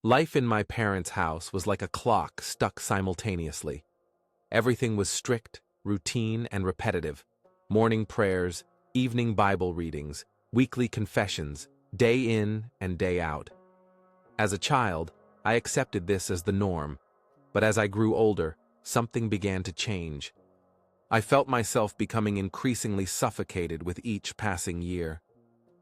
Life in my parents' house was like a clock stuck simultaneously. Everything was strict, routine, and repetitive. Morning prayers, evening Bible readings, weekly confessions, day in and day out. As a child, I accepted this as the norm, but as I grew older, something began to change. I felt myself becoming increasingly suffocated with each passing year.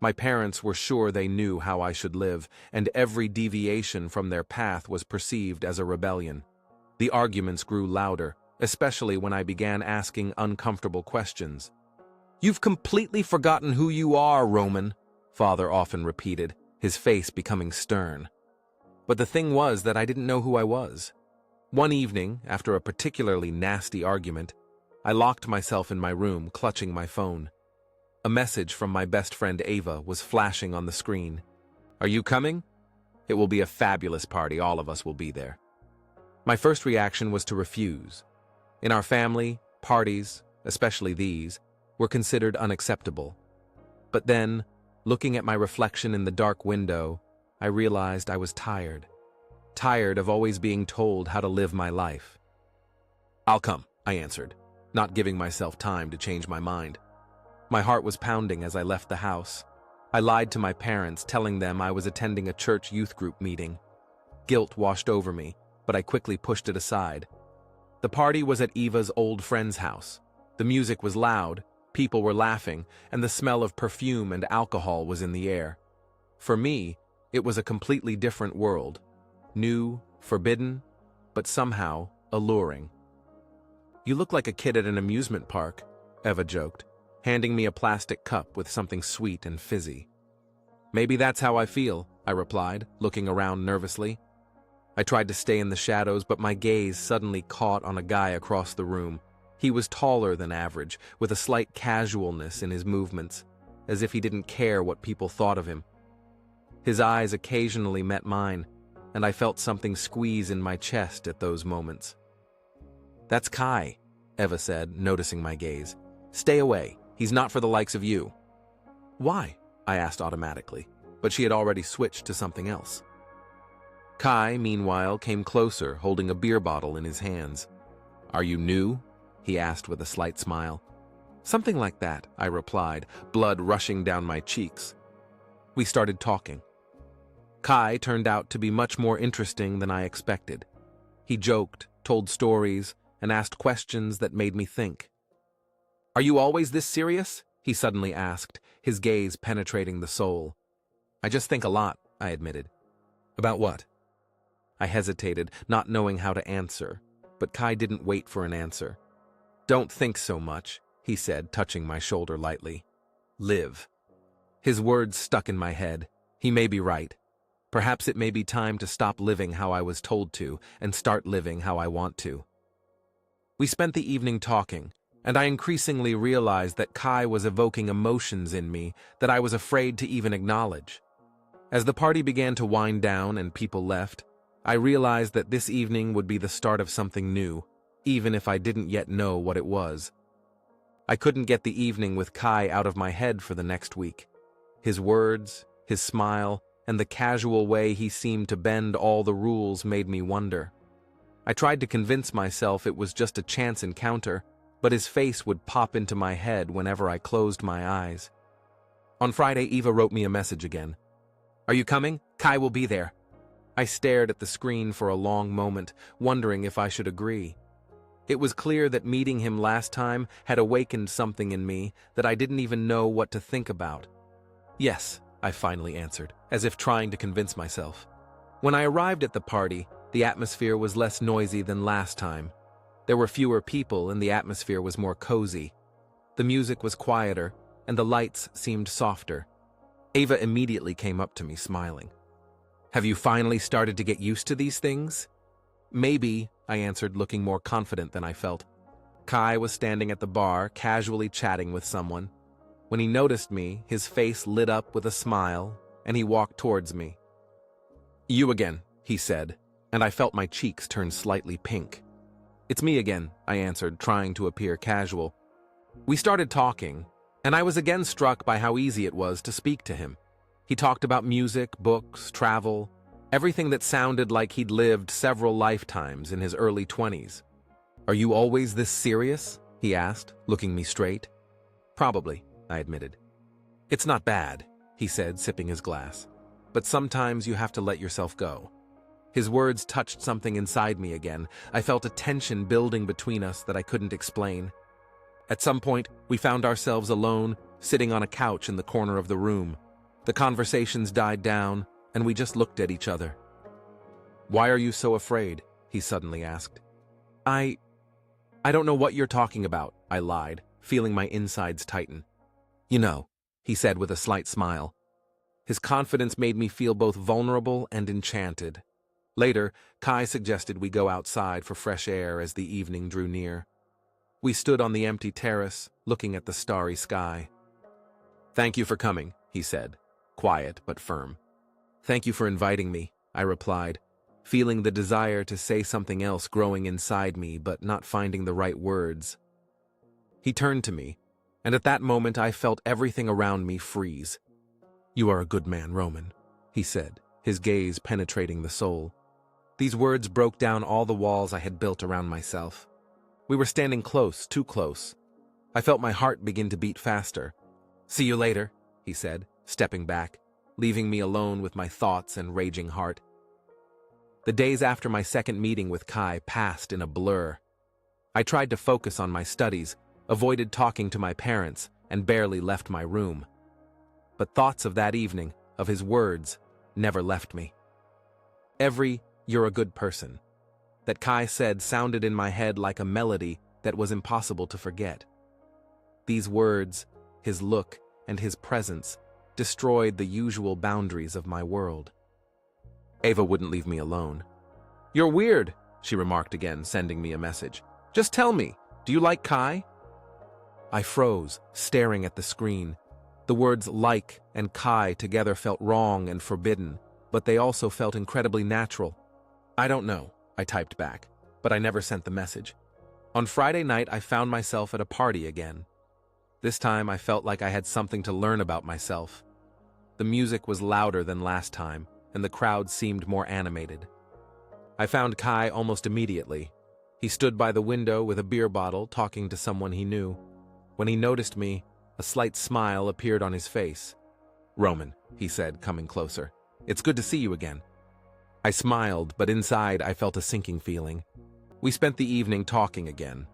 My parents were sure they knew how I should live, and every deviation from their path was perceived as a rebellion. The arguments grew louder, especially when I began asking uncomfortable questions. "You've completely forgotten who you are, Roman," Father often repeated, his face becoming stern. But the thing was that I didn't know who I was. One evening, after a particularly nasty argument, I locked myself in my room, clutching my phone. A message from my best friend Ava was flashing on the screen. "Are you coming? It will be a fabulous party, all of us will be there." My first reaction was to refuse. In our family, parties, especially these, were considered unacceptable. But then, looking at my reflection in the dark window, I realized I was tired. Tired of always being told how to live my life. "I'll come," I answered, not giving myself time to change my mind. My heart was pounding as I left the house. I lied to my parents, telling them I was attending a church youth group meeting. Guilt washed over me, but I quickly pushed it aside. The party was at Eva's old friend's house. The music was loud, people were laughing, and the smell of perfume and alcohol was in the air. For me, it was a completely different world. New, forbidden, but somehow alluring. "You look like a kid at an amusement park," Eva joked, handing me a plastic cup with something sweet and fizzy. "Maybe that's how I feel," I replied, looking around nervously. I tried to stay in the shadows, but my gaze suddenly caught on a guy across the room. He was taller than average, with a slight casualness in his movements, as if he didn't care what people thought of him. His eyes occasionally met mine, and I felt something squeeze in my chest at those moments. "That's Kai," Eva said, noticing my gaze. "Stay away. He's not for the likes of you." "Why?" I asked automatically, but she had already switched to something else. Kai, meanwhile, came closer, holding a beer bottle in his hands. "Are you new?" he asked with a slight smile. "Something like that," I replied, blood rushing down my cheeks. We started talking. Kai turned out to be much more interesting than I expected. He joked, told stories, and asked questions that made me think. "Are you always this serious?" he suddenly asked, his gaze penetrating the soul. "I just think a lot," I admitted. "About what?" I hesitated, not knowing how to answer, but Kai didn't wait for an answer. "Don't think so much," he said, touching my shoulder lightly. "Live." His words stuck in my head. He may be right. Perhaps it may be time to stop living how I was told to and start living how I want to. We spent the evening talking, and I increasingly realized that Kai was evoking emotions in me that I was afraid to even acknowledge. As the party began to wind down and people left, I realized that this evening would be the start of something new, even if I didn't yet know what it was. I couldn't get the evening with Kai out of my head for the next week. His words, his smile, and the casual way he seemed to bend all the rules made me wonder. I tried to convince myself it was just a chance encounter, but his face would pop into my head whenever I closed my eyes. On Friday, Eva wrote me a message again. "Are you coming? Kai will be there." I stared at the screen for a long moment, wondering if I should agree. It was clear that meeting him last time had awakened something in me that I didn't even know what to think about. "Yes," I finally answered, as if trying to convince myself. When I arrived at the party, the atmosphere was less noisy than last time. There were fewer people and the atmosphere was more cozy. The music was quieter and the lights seemed softer. Ava immediately came up to me, smiling. "Have you finally started to get used to these things?" "Maybe," I answered, looking more confident than I felt. Kai was standing at the bar, casually chatting with someone. When he noticed me, his face lit up with a smile, and he walked towards me. "You again," he said, and I felt my cheeks turn slightly pink. "It's me again," I answered, trying to appear casual. We started talking, and I was again struck by how easy it was to speak to him. He talked about music, books, travel, Everything that sounded like he'd lived several lifetimes in his early 20s. "Are you always this serious?" he asked, looking me straight. "Probably," I admitted. "It's not bad," he said, sipping his glass. "But sometimes you have to let yourself go." His words touched something inside me again. I felt a tension building between us that I couldn't explain. At some point, we found ourselves alone, sitting on a couch in the corner of the room. The conversations died down, and we just looked at each other. "Why are you so afraid?" he suddenly asked. I don't know what you're talking about," I lied, feeling my insides tighten. "You know," he said with a slight smile. His confidence made me feel both vulnerable and enchanted. Later, Kai suggested we go outside for fresh air as the evening drew near. We stood on the empty terrace, looking at the starry sky. "Thank you for coming," he said, quiet but firm. "Thank you for inviting me," I replied, feeling the desire to say something else growing inside me but not finding the right words. He turned to me, and at that moment I felt everything around me freeze. "You are a good man, Roman," he said, his gaze penetrating the soul. These words broke down all the walls I had built around myself. We were standing close, too close. I felt my heart begin to beat faster. "See you later," he said, stepping back, leaving me alone with my thoughts and raging heart. The days after my second meeting with Kai passed in a blur. I tried to focus on my studies, avoided talking to my parents, and barely left my room. But thoughts of that evening, of his words, never left me. Every "you're a good person" that Kai said sounded in my head like a melody that was impossible to forget. These words, his look, and his presence destroyed the usual boundaries of my world. Ava wouldn't leave me alone. "You're weird," she remarked again, sending me a message. "Just tell me, do you like Kai?" I froze, staring at the screen. The words "like" and "Kai" together felt wrong and forbidden, but they also felt incredibly natural. "I don't know," I typed back, but I never sent the message. On Friday night, I found myself at a party again. This time, I felt like I had something to learn about myself. The music was louder than last time, and the crowd seemed more animated. I found Kai almost immediately. He stood by the window with a beer bottle, talking to someone he knew. When he noticed me, a slight smile appeared on his face. "Roman," he said, coming closer. "It's good to see you again." I smiled, but inside I felt a sinking feeling. We spent the evening talking again.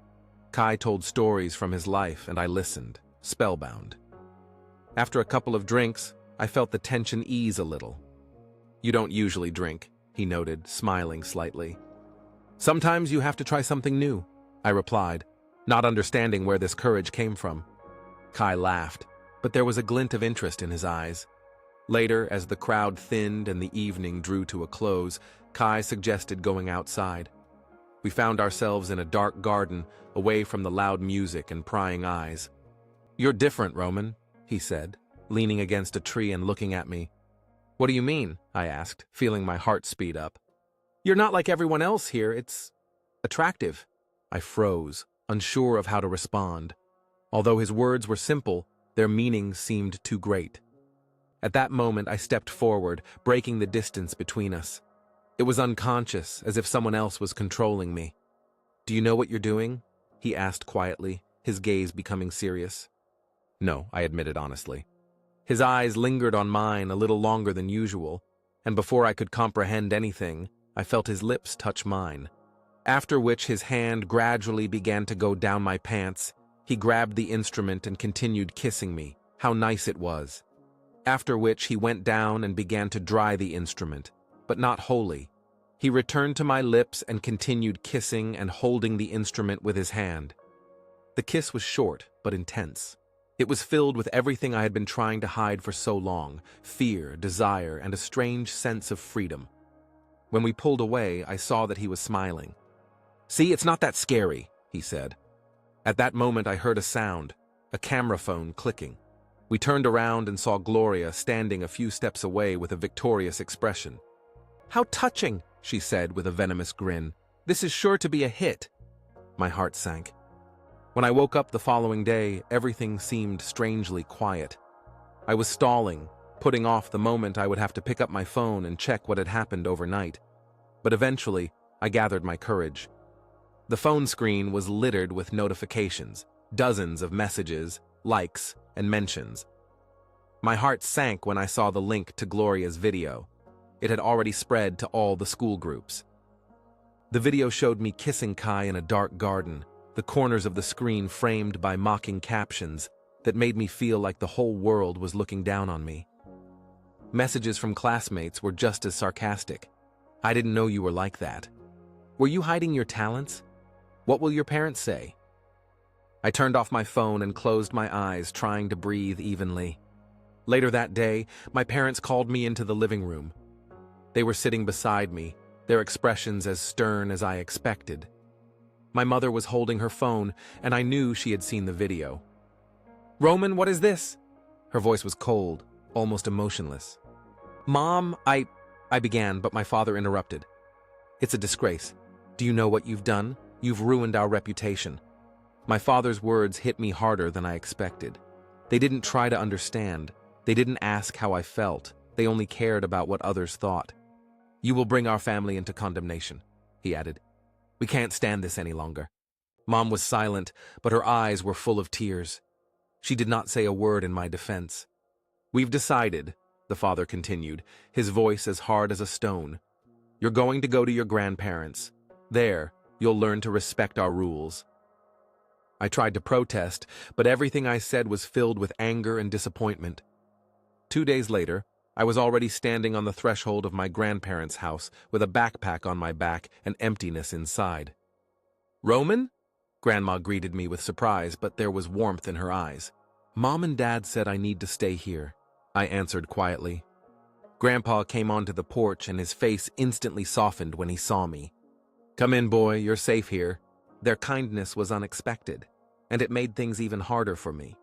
Kai told stories from his life, and I listened, spellbound. After a couple of drinks, I felt the tension ease a little. "You don't usually drink," he noted, smiling slightly. "Sometimes you have to try something new," I replied, not understanding where this courage came from. Kai laughed, but there was a glint of interest in his eyes. Later, as the crowd thinned and the evening drew to a close, Kai suggested going outside. We found ourselves in a dark garden, away from the loud music and prying eyes. "You're different, Roman," he said, leaning against a tree and looking at me. "What do you mean?" I asked, feeling my heart speed up. "You're not like everyone else here. It's attractive." I froze, unsure of how to respond. Although his words were simple, their meaning seemed too great. At that moment, I stepped forward, breaking the distance between us. It was unconscious, as if someone else was controlling me. "Do you know what you're doing?" he asked quietly, his gaze becoming serious. "No," I admitted honestly. His eyes lingered on mine a little longer than usual, and before I could comprehend anything, I felt his lips touch mine. After which his hand gradually began to go down my pants. He grabbed the instrument and continued kissing me. How nice it was. After which he went down and began to dry the instrument, but not wholly. He returned to my lips and continued kissing and holding the instrument with his hand. The kiss was short, but intense. It was filled with everything I had been trying to hide for so long: fear, desire, and a strange sense of freedom. When we pulled away, I saw that he was smiling. "See, it's not that scary," he said. At that moment, I heard a sound, a camera phone clicking. We turned around and saw Gloria standing a few steps away with a victorious expression. "How touching," she said with a venomous grin. "This is sure to be a hit." My heart sank. When I woke up the following day, everything seemed strangely quiet. I was stalling, putting off the moment I would have to pick up my phone and check what had happened overnight. But eventually, I gathered my courage. The phone screen was littered with notifications, dozens of messages, likes, and mentions. My heart sank when I saw the link to Gloria's video. It had already spread to all the school groups. The video showed me kissing Kai in a dark garden, the corners of the screen framed by mocking captions that made me feel like the whole world was looking down on me. Messages from classmates were just as sarcastic. "I didn't know you were like that. Were you hiding your talents? What will your parents say?" I turned off my phone and closed my eyes, trying to breathe evenly. Later that day, my parents called me into the living room. They were sitting beside me, their expressions as stern as I expected. My mother was holding her phone, and I knew she had seen the video. "Roman, what is this?" Her voice was cold, almost emotionless. "Mom, I began, but my father interrupted. "It's a disgrace. Do you know what you've done? You've ruined our reputation." My father's words hit me harder than I expected. They didn't try to understand. They didn't ask how I felt. They only cared about what others thought. "You will bring our family into condemnation," he added. "We can't stand this any longer." Mom was silent, but her eyes were full of tears. She did not say a word in my defense. "We've decided," the father continued, his voice as hard as a stone. "You're going to go to your grandparents. There, you'll learn to respect our rules." I tried to protest, but everything I said was filled with anger and disappointment. 2 days later, I was already standing on the threshold of my grandparents' house with a backpack on my back and emptiness inside. "Roman?" Grandma greeted me with surprise, but there was warmth in her eyes. "Mom and Dad said I need to stay here," I answered quietly. Grandpa came onto the porch and his face instantly softened when he saw me. "Come in, boy, you're safe here." Their kindness was unexpected, and it made things even harder for me.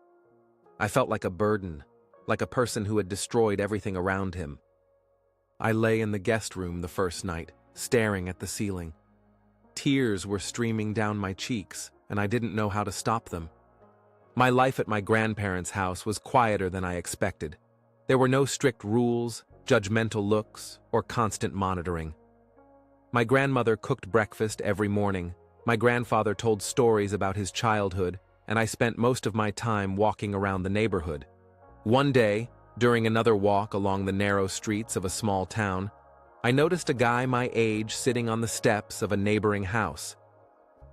I felt like a burden, like a person who had destroyed everything around him. I lay in the guest room the first night, staring at the ceiling. Tears were streaming down my cheeks, and I didn't know how to stop them. My life at my grandparents' house was quieter than I expected. There were no strict rules, judgmental looks, or constant monitoring. My grandmother cooked breakfast every morning. My grandfather told stories about his childhood, and I spent most of my time walking around the neighborhood. One day, during another walk along the narrow streets of a small town, I noticed a guy my age sitting on the steps of a neighboring house.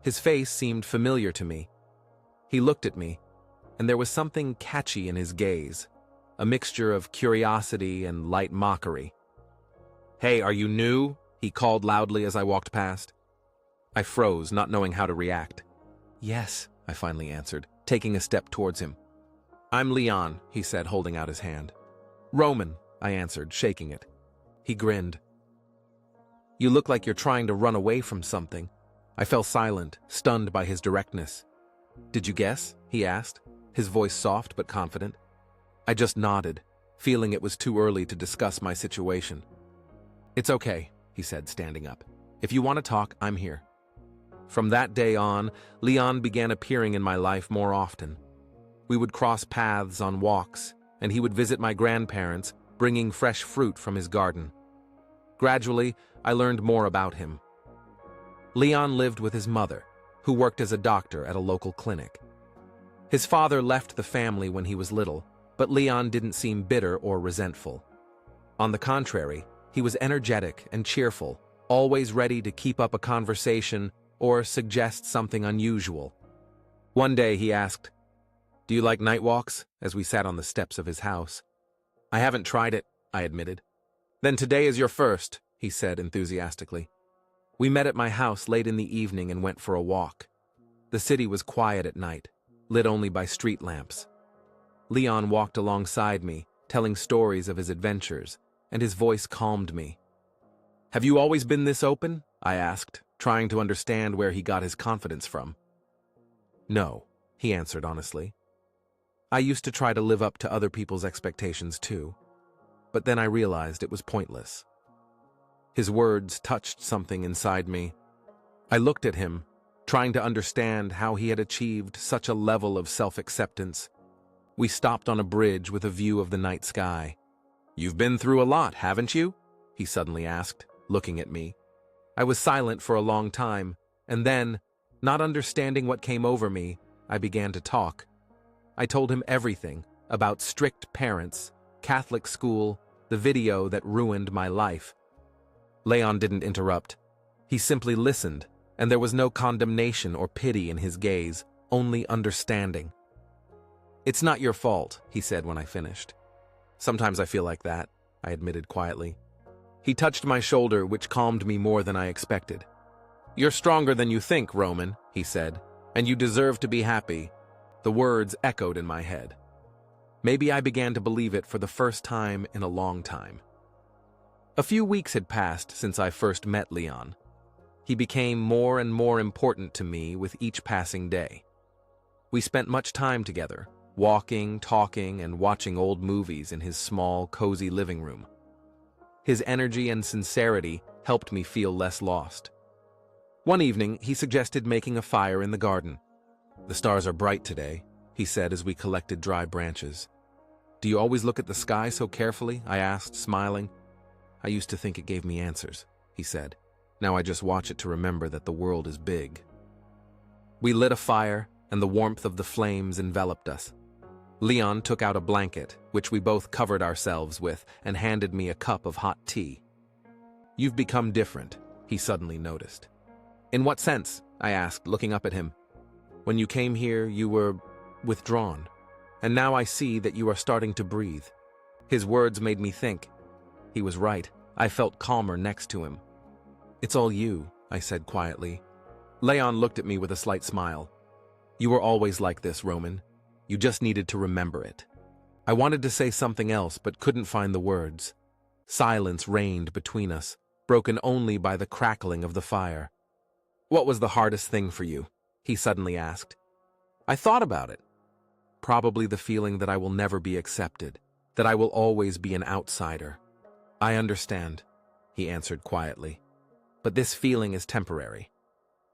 His face seemed familiar to me. He looked at me, and there was something catchy in his gaze, a mixture of curiosity and light mockery. "Hey, are you new?" he called loudly as I walked past. I froze, not knowing how to react. "Yes," I finally answered, taking a step towards him. "I'm Leon," he said, holding out his hand. "Roman," I answered, shaking it. He grinned. "You look like you're trying to run away from something." I fell silent, stunned by his directness. "Did you guess?" he asked, his voice soft but confident. I just nodded, feeling it was too early to discuss my situation. "It's okay," he said, standing up. "If you want to talk, I'm here." From that day on, Leon began appearing in my life more often. We would cross paths on walks, and he would visit my grandparents, bringing fresh fruit from his garden. Gradually, I learned more about him. Leon lived with his mother, who worked as a doctor at a local clinic. His father left the family when he was little, but Leon didn't seem bitter or resentful. On the contrary, he was energetic and cheerful, always ready to keep up a conversation or suggest something unusual. One day he asked, "Do you like night walks?" as we sat on the steps of his house. "I haven't tried it," I admitted. "Then today is your first," he said enthusiastically. We met at my house late in the evening and went for a walk. The city was quiet at night, lit only by street lamps. Leon walked alongside me, telling stories of his adventures, and his voice calmed me. "Have you always been this open?" I asked, trying to understand where he got his confidence from. "No," he answered honestly. "I used to try to live up to other people's expectations too, but then I realized it was pointless." His words touched something inside me. I looked at him, trying to understand how he had achieved such a level of self-acceptance. We stopped on a bridge with a view of the night sky. "You've been through a lot, haven't you?" he suddenly asked, looking at me. I was silent for a long time, and then, not understanding what came over me, I began to talk. I told him everything about strict parents, Catholic school, the video that ruined my life. Leon didn't interrupt. He simply listened, and there was no condemnation or pity in his gaze, only understanding. "It's not your fault," he said when I finished. "Sometimes I feel like that," I admitted quietly. He touched my shoulder, which calmed me more than I expected. "You're stronger than you think, Roman," he said, "and you deserve to be happy." The words echoed in my head. Maybe I began to believe it for the first time in a long time. A few weeks had passed since I first met Leon. He became more and more important to me with each passing day. We spent much time together, walking, talking, and watching old movies in his small, cozy living room. His energy and sincerity helped me feel less lost. One evening, he suggested making a fire in the garden. "The stars are bright today," he said as we collected dry branches. "Do you always look at the sky so carefully?" I asked, smiling. "I used to think it gave me answers," he said. "Now I just watch it to remember that the world is big." We lit a fire, and the warmth of the flames enveloped us. Leon took out a blanket, which we both covered ourselves with, and handed me a cup of hot tea. "You've become different," he suddenly noticed. "In what sense?" I asked, looking up at him. "When you came here, you were withdrawn, and now I see that you are starting to breathe." His words made me think. He was right. I felt calmer next to him. "It's all you," I said quietly. Leon looked at me with a slight smile. "You were always like this, Roman. You just needed to remember it." I wanted to say something else, but couldn't find the words. Silence reigned between us, broken only by the crackling of the fire. "What was the hardest thing for you?" he suddenly asked. I thought about it. Probably the feeling that I will never be accepted, that I will always be an outsider. "I understand," he answered quietly. "But this feeling is temporary.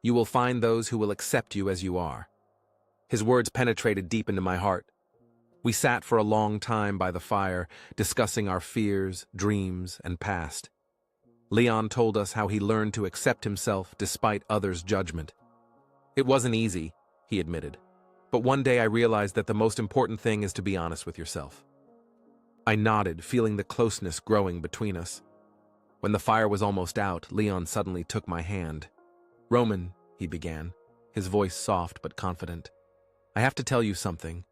You will find those who will accept you as you are." His words penetrated deep into my heart. We sat for a long time by the fire, discussing our fears, dreams, and past. Leon told us how he learned to accept himself despite others' judgment. "It wasn't easy," he admitted. "But one day I realized that the most important thing is to be honest with yourself." I nodded, feeling the closeness growing between us. When the fire was almost out, Leon suddenly took my hand. "Roman," he began, his voice soft but confident. "I have to tell you something."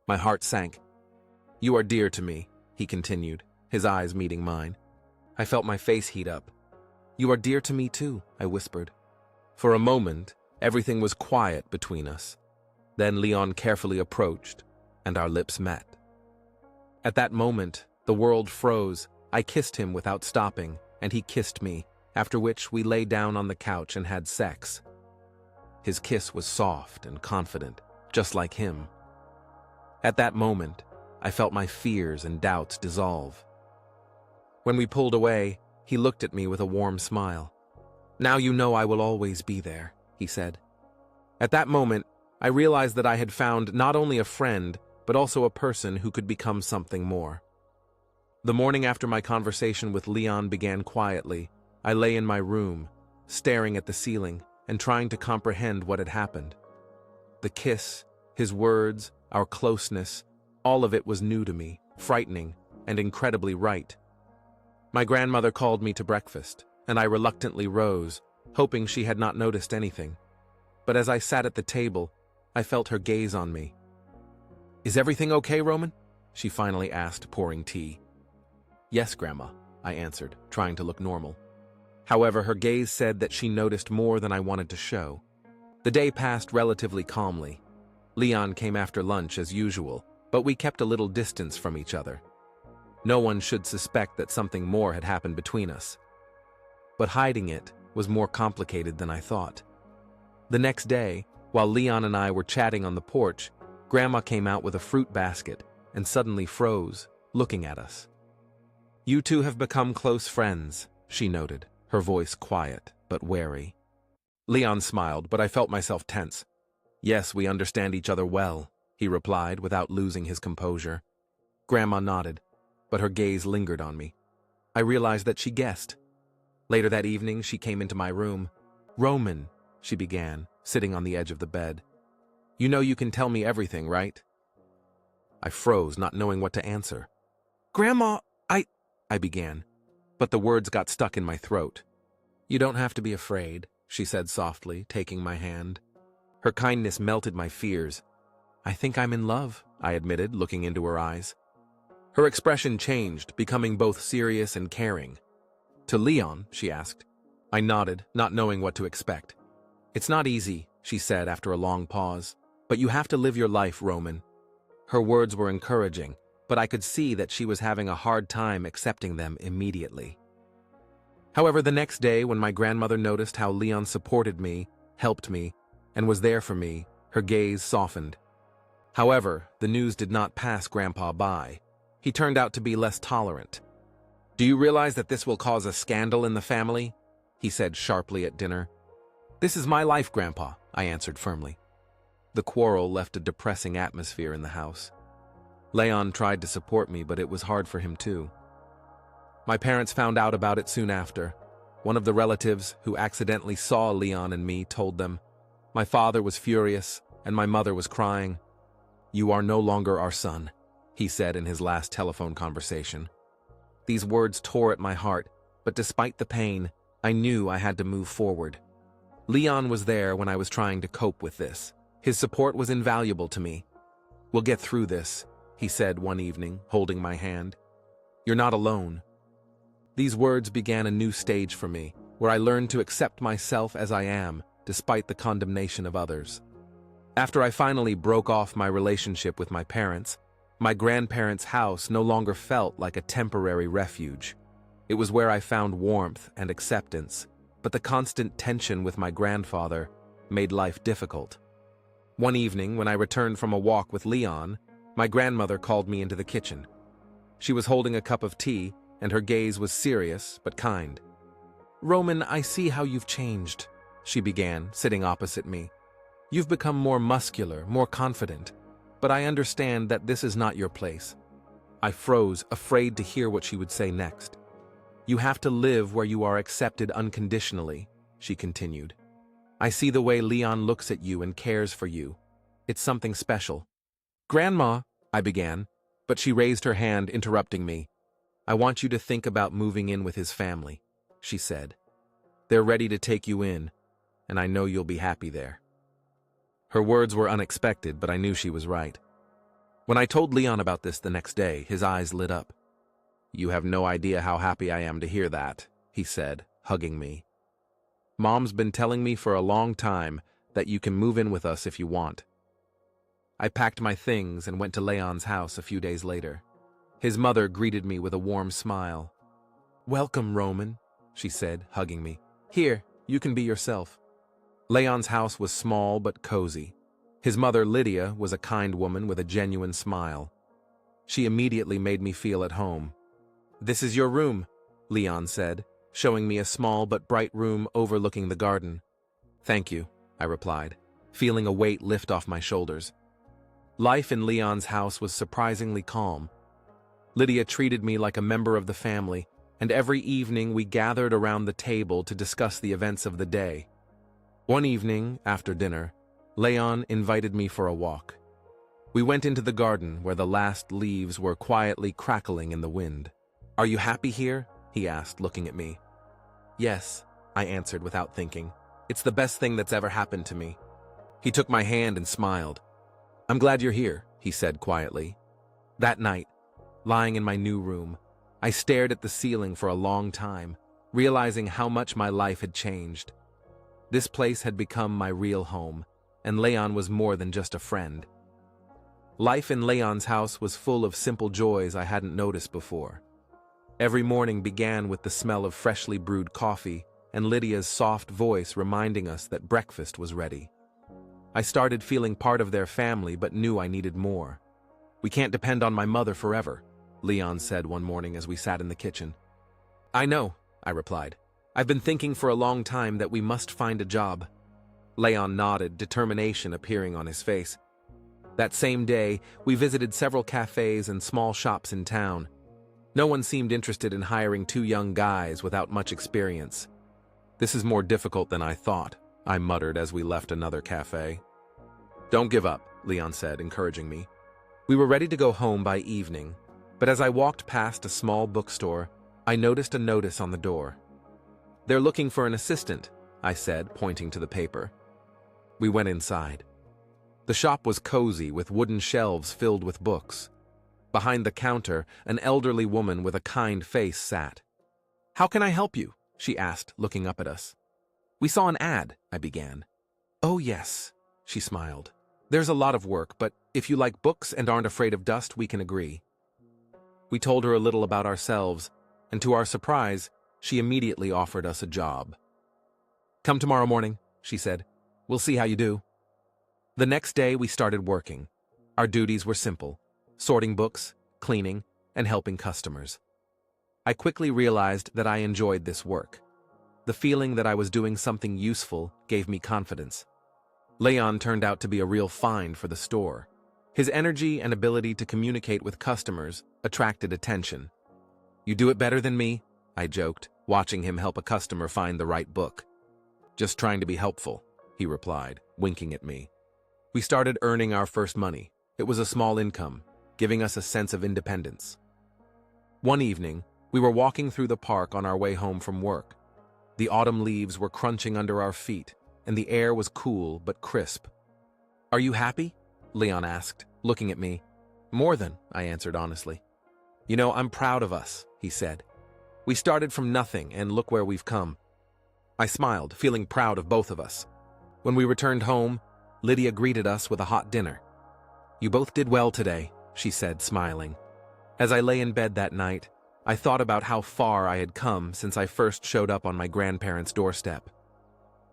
My heart sank. "You are dear to me," he continued, his eyes meeting mine. I felt my face heat up. "You are dear to me too," I whispered. For a moment, everything was quiet between us. Then Leon carefully approached, and our lips met. At that moment, the world froze. I kissed him without stopping, and he kissed me, after which we lay down on the couch and had sex. His kiss was soft and confident, just like him. At that moment, I felt my fears and doubts dissolve. When we pulled away, he looked at me with a warm smile. "Now you know I will always be there," he said. At that moment, I realized that I had found not only a friend, but also a person who could become something more. The morning after my conversation with Leon began quietly, I lay in my room, staring at the ceiling and trying to comprehend what had happened. The kiss, his words, our closeness, all of it was new to me, frightening, and incredibly right. My grandmother called me to breakfast, and I reluctantly rose, hoping she had not noticed anything. But as I sat at the table, I felt her gaze on me. "Is everything okay, Roman?" she finally asked, pouring tea. "Yes, Grandma," I answered, trying to look normal. However, her gaze said that she noticed more than I wanted to show. The day passed relatively calmly. Leon came after lunch as usual, but we kept a little distance from each other. No one should suspect that something more had happened between us. But hiding it was more complicated than I thought. The next day, while Leon and I were chatting on the porch, Grandma came out with a fruit basket and suddenly froze, looking at us. "You two have become close friends," she noted, her voice quiet but wary. Leon smiled, but I felt myself tense. "Yes, we understand each other well," he replied without losing his composure. Grandma nodded. but her gaze lingered on me. I realized that she guessed. Later that evening, she came into my room. "Roman," she began, sitting on the edge of the bed. "You know you can tell me everything, right?" I froze, not knowing what to answer. "Grandma, I began, but the words got stuck in my throat. "You don't have to be afraid," she said softly, taking my hand. Her kindness melted my fears. "I think I'm in love," I admitted, looking into her eyes. Her expression changed, becoming both serious and caring. "To Leon?" she asked. I nodded, not knowing what to expect. "It's not easy," she said after a long pause, "but you have to live your life, Roman." Her words were encouraging, but I could see that she was having a hard time accepting them immediately. However, the next day, when my grandmother noticed how Leon supported me, helped me, and was there for me, her gaze softened. However, the news did not pass Grandpa by. He turned out to be less tolerant. "Do you realize that this will cause a scandal in the family?" he said sharply at dinner. "This is my life, Grandpa," I answered firmly. The quarrel left a depressing atmosphere in the house. Leon tried to support me, but it was hard for him too. My parents found out about it soon after. One of the relatives who accidentally saw Leon and me told them. My father was furious, and my mother was crying. "You are no longer our son," he said in his last telephone conversation. These words tore at my heart, but despite the pain, I knew I had to move forward. Leon was there when I was trying to cope with this. His support was invaluable to me. "We'll get through this," he said one evening, holding my hand. "You're not alone." These words began a new stage for me, where I learned to accept myself as I am, despite the condemnation of others. After I finally broke off my relationship with my parents, my grandparents' house no longer felt like a temporary refuge. It was where I found warmth and acceptance, but the constant tension with my grandfather made life difficult. One evening, when I returned from a walk with Leon, my grandmother called me into the kitchen. She was holding a cup of tea, and her gaze was serious but kind. "Roman, I see how you've changed," she began, sitting opposite me. "You've become more muscular, more confident, but I understand that this is not your place." I froze, afraid to hear what she would say next. "You have to live where you are accepted unconditionally," she continued. "I see the way Leon looks at you and cares for you. It's something special." "Grandma," I began, but she raised her hand, interrupting me. "I want you to think about moving in with his family," she said. "They're ready to take you in, and I know you'll be happy there." Her words were unexpected, but I knew she was right. When I told Leon about this the next day, his eyes lit up. "You have no idea how happy I am to hear that," he said, hugging me. "Mom's been telling me for a long time that you can move in with us if you want." I packed my things and went to Leon's house a few days later. His mother greeted me with a warm smile. "Welcome, Roman," she said, hugging me. "Here, you can be yourself." Leon's house was small but cozy. His mother, Lydia, was a kind woman with a genuine smile. She immediately made me feel at home. "This is your room," Leon said, showing me a small but bright room overlooking the garden. "Thank you," I replied, feeling a weight lift off my shoulders. Life in Leon's house was surprisingly calm. Lydia treated me like a member of the family, and every evening we gathered around the table to discuss the events of the day. One evening, after dinner, Leon invited me for a walk. We went into the garden where the last leaves were quietly crackling in the wind. "Are you happy here?" he asked, looking at me. "Yes," I answered without thinking. "It's the best thing that's ever happened to me." He took my hand and smiled. "I'm glad you're here," he said quietly. That night, lying in my new room, I stared at the ceiling for a long time, realizing how much my life had changed. This place had become my real home, and Leon was more than just a friend. Life in Leon's house was full of simple joys I hadn't noticed before. Every morning began with the smell of freshly brewed coffee and Lydia's soft voice reminding us that breakfast was ready. I started feeling part of their family but knew I needed more. "We can't depend on my mother forever," Leon said one morning as we sat in the kitchen. "I know," I replied. "I've been thinking for a long time that we must find a job." Leon nodded, determination appearing on his face. That same day, we visited several cafes and small shops in town. No one seemed interested in hiring two young guys without much experience. "This is more difficult than I thought," I muttered as we left another cafe. "Don't give up," Leon said, encouraging me. We were ready to go home by evening, but as I walked past a small bookstore, I noticed a notice on the door. "They're looking for an assistant," I said, pointing to the paper. We went inside. The shop was cozy with wooden shelves filled with books. Behind the counter, an elderly woman with a kind face sat. "How can I help you?" she asked, looking up at us. "We saw an ad," I began. "Oh yes," she smiled. "There's a lot of work, but if you like books and aren't afraid of dust, we can agree." We told her a little about ourselves, and to our surprise, she immediately offered us a job. "Come tomorrow morning," she said. "We'll see how you do." The next day, we started working. Our duties were simple: sorting books, cleaning, and helping customers. I quickly realized that I enjoyed this work. The feeling that I was doing something useful gave me confidence. Leon turned out to be a real find for the store. His energy and ability to communicate with customers attracted attention. "You do it better than me," I joked, watching him help a customer find the right book. "Just trying to be helpful," he replied, winking at me. We started earning our first money. It was a small income, giving us a sense of independence. One evening, we were walking through the park on our way home from work. The autumn leaves were crunching under our feet, and the air was cool but crisp. "Are you happy?" Leon asked, looking at me. "More than," I answered honestly. "You know, I'm proud of us," he said. "We started from nothing, and look where we've come." I smiled, feeling proud of both of us. When we returned home, Lydia greeted us with a hot dinner. "You both did well today," she said, smiling. As I lay in bed that night, I thought about how far I had come since I first showed up on my grandparents' doorstep.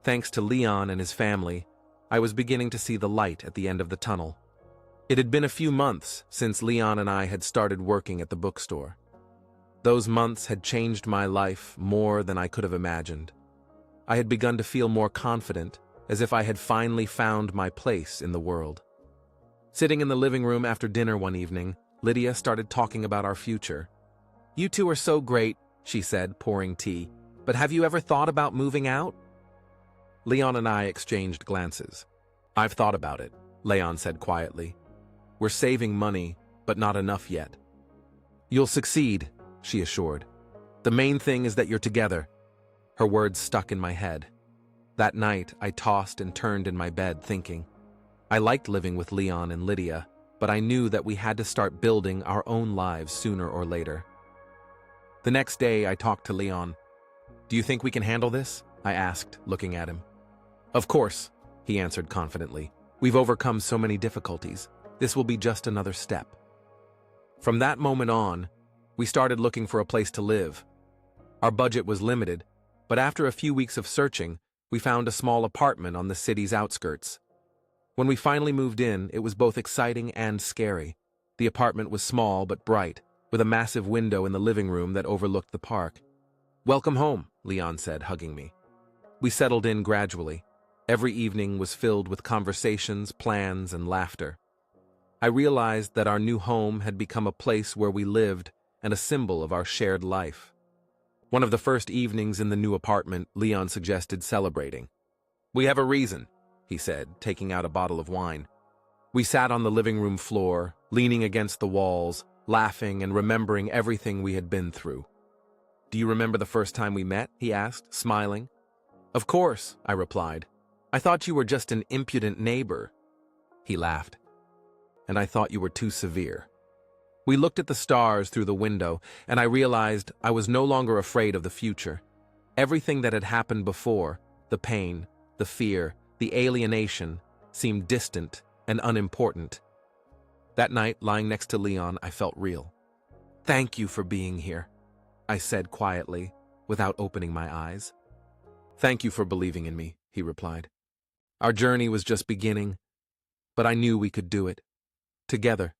Thanks to Leon and his family, I was beginning to see the light at the end of the tunnel. It had been a few months since Leon and I had started working at the bookstore. Those months had changed my life more than I could have imagined. I had begun to feel more confident, as if I had finally found my place in the world. Sitting in the living room after dinner one evening, Lydia started talking about our future. "You two are so great," she said, pouring tea, "but have you ever thought about moving out?" Leon and I exchanged glances. "I've thought about it," Leon said quietly. "We're saving money, but not enough yet." "You'll succeed," she assured. "The main thing is that you're together." Her words stuck in my head. That night, I tossed and turned in my bed thinking. I liked living with Leon and Lydia, but I knew that we had to start building our own lives sooner or later. The next day, I talked to Leon. "Do you think we can handle this?" I asked, looking at him. "Of course," he answered confidently. "We've overcome so many difficulties. This will be just another step." From that moment on, we started looking for a place to live. Our budget was limited, but after a few weeks of searching, we found a small apartment on the city's outskirts. When we finally moved in, it was both exciting and scary. The apartment was small but bright, with a massive window in the living room that overlooked the park. "Welcome home," Leon said, hugging me. We settled in gradually. Every evening was filled with conversations, plans, and laughter. I realized that our new home had become a place where we lived and a symbol of our shared life. One of the first evenings in the new apartment, Leon suggested celebrating. "We have a reason," he said, taking out a bottle of wine. We sat on the living room floor, leaning against the walls, laughing and remembering everything we had been through. "Do you remember the first time we met?" he asked, smiling. "Of course," I replied. "I thought you were just an impudent neighbor." He laughed. "And I thought you were too severe." We looked at the stars through the window, and I realized I was no longer afraid of the future. Everything that had happened before, the pain, the fear, the alienation, seemed distant and unimportant. That night, lying next to Leon, I felt real. "Thank you for being here," I said quietly, without opening my eyes. "Thank you for believing in me," he replied. Our journey was just beginning, but I knew we could do it. Together.